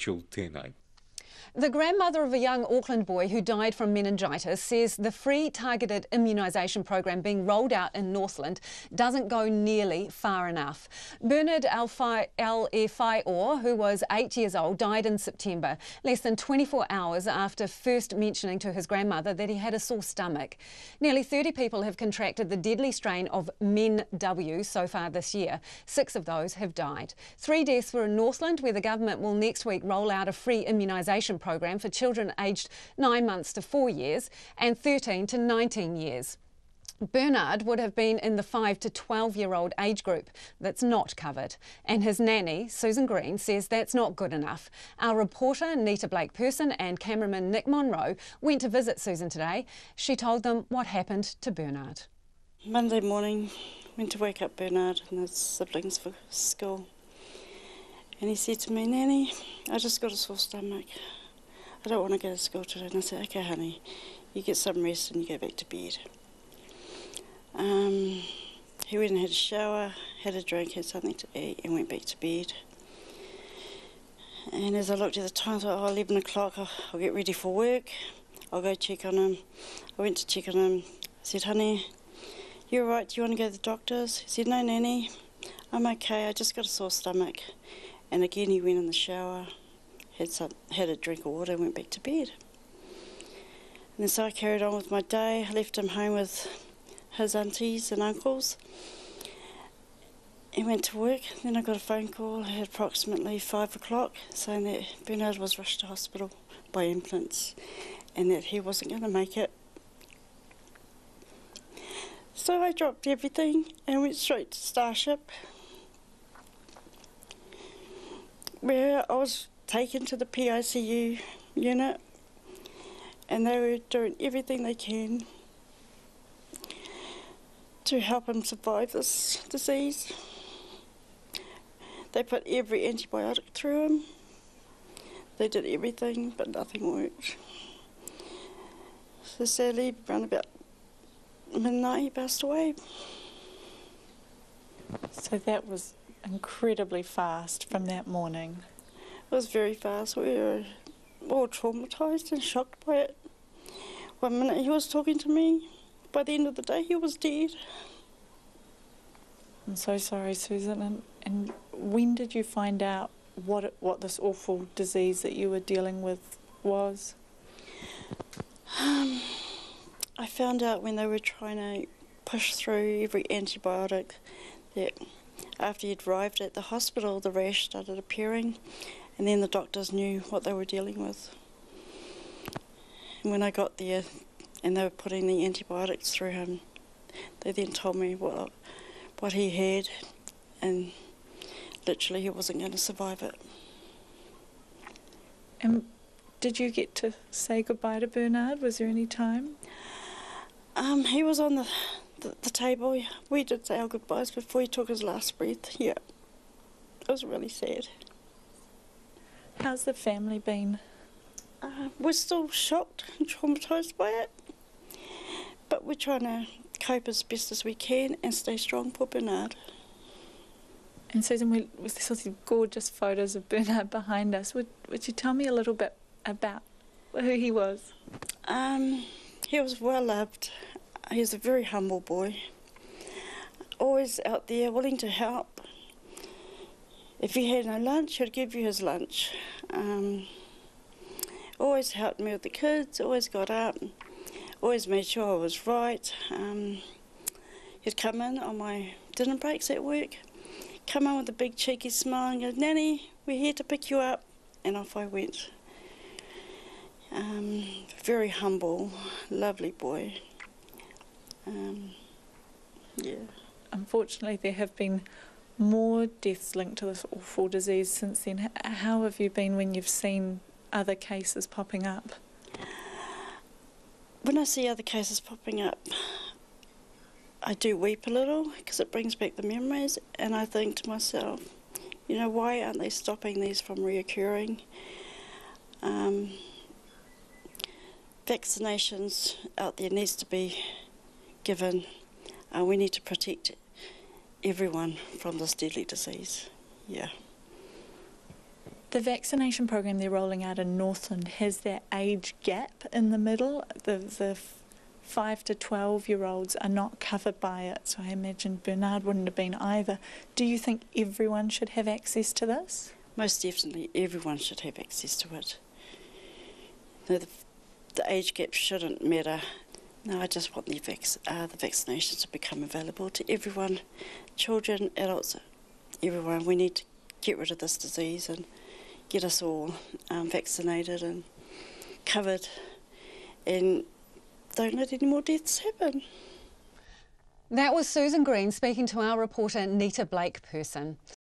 tēnei. The grandmother of a young Auckland boy who died from meningitis says the free targeted immunisation program being rolled out in Northland doesn't go nearly far enough. Bernard Alefaio, who was 8 years old, died in September, less than 24 hours after first mentioning to his grandmother that he had a sore stomach. Nearly 30 people have contracted the deadly strain of Men-W so far this year. 6 of those have died. 3 deaths were in Northland, where the government will next week roll out a free immunisation program for children aged 9 months to 4 years and 13 to 19 years. Bernard would have been in the 5 to 12-year-old age group that's not covered, and his nanny, Susan Green, says that's not good enough. Our reporter, Nita Blake-Person, and cameraman Nick Monroe went to visit Susan today. She told them what happened to Bernard. Monday morning, went to wake up Bernard and his siblings for school, and he said to me, "Nanny, I just got a sore stomach. I don't want to go to school today." And I said, "Okay, honey, you get some rest and you go back to bed." He went and had a shower, had a drink, had something to eat, and went back to bed. And as I looked at the time, I thought, 11 o'clock, I'll get ready for work. I'll go check on him. I went to check on him. I said, "Honey, you all right? Do you want to go to the doctors?" He said, "No, Nanny, I'm okay. I just got a sore stomach." And again, he went in the shower, had a drink of water, and went back to bed. And then so I carried on with my day. I left him home with his aunties and uncles. He went to work. Then I got a phone call at approximately 5 o'clock saying that Bernard was rushed to hospital by ambulance and that he wasn't going to make it. So I dropped everything and went straight to Starship, where I was taken to the PICU unit, and they were doing everything they can to help him survive this disease. They put every antibiotic through him. They did everything, but nothing worked. So sadly, around about midnight, he passed away. So that was incredibly fast from that morning. It was very fast. We were all traumatised and shocked by it. 1 minute he was talking to me. By the end of the day, he was dead. I'm so sorry, Susan. And when did you find out what this awful disease that you were dealing with was? I found out when they were trying to push through every antibiotic that after he'd arrived at the hospital, the rash started appearing, and then the doctors knew what they were dealing with. And when I got there and they were putting the antibiotics through him, they then told me what he had, and literally he wasn't going to survive it. And did you get to say goodbye to Bernard? Was there any time? He was on the table. We did say our goodbyes before he took his last breath. Yeah, it was really sad. How's the family been? We're still shocked and traumatised by it, but we're trying to cope as best as we can and stay strong for Bernard. And Susan, there's sort of gorgeous photos of Bernard behind us. Would you tell me a little bit about who he was? He was well loved. He's a very humble boy, always out there willing to help. If he had no lunch, he'd give you his lunch. Always helped me with the kids, always got up, always made sure I was right. He'd come in on my dinner breaks at work, come in with a big cheeky smile and go, "Nanny, we're here to pick you up," and off I went. Very humble, lovely boy. Yeah. Unfortunately, there have been more deaths linked to this awful disease since then. How have you been when you've seen other cases popping up? When I see other cases popping up, I do weep a little because it brings back the memories, and I think to myself, you know, why aren't they stopping these from reoccurring? Vaccinations out there needs to be given. We need to protect everyone from this deadly disease. Yeah. The vaccination program they're rolling out in Northland has that age gap in the middle. The 5 to 12-year-olds are not covered by it, so I imagine Bernard wouldn't have been either. Do you think everyone should have access to this? Most definitely, everyone should have access to it. No, the age gap shouldn't matter. No, I just want the vaccinations to become available to everyone, children, adults, everyone. We need to get rid of this disease and get us all vaccinated and covered, and don't let any more deaths happen. That was Susan Green speaking to our reporter Nita Blake-Person.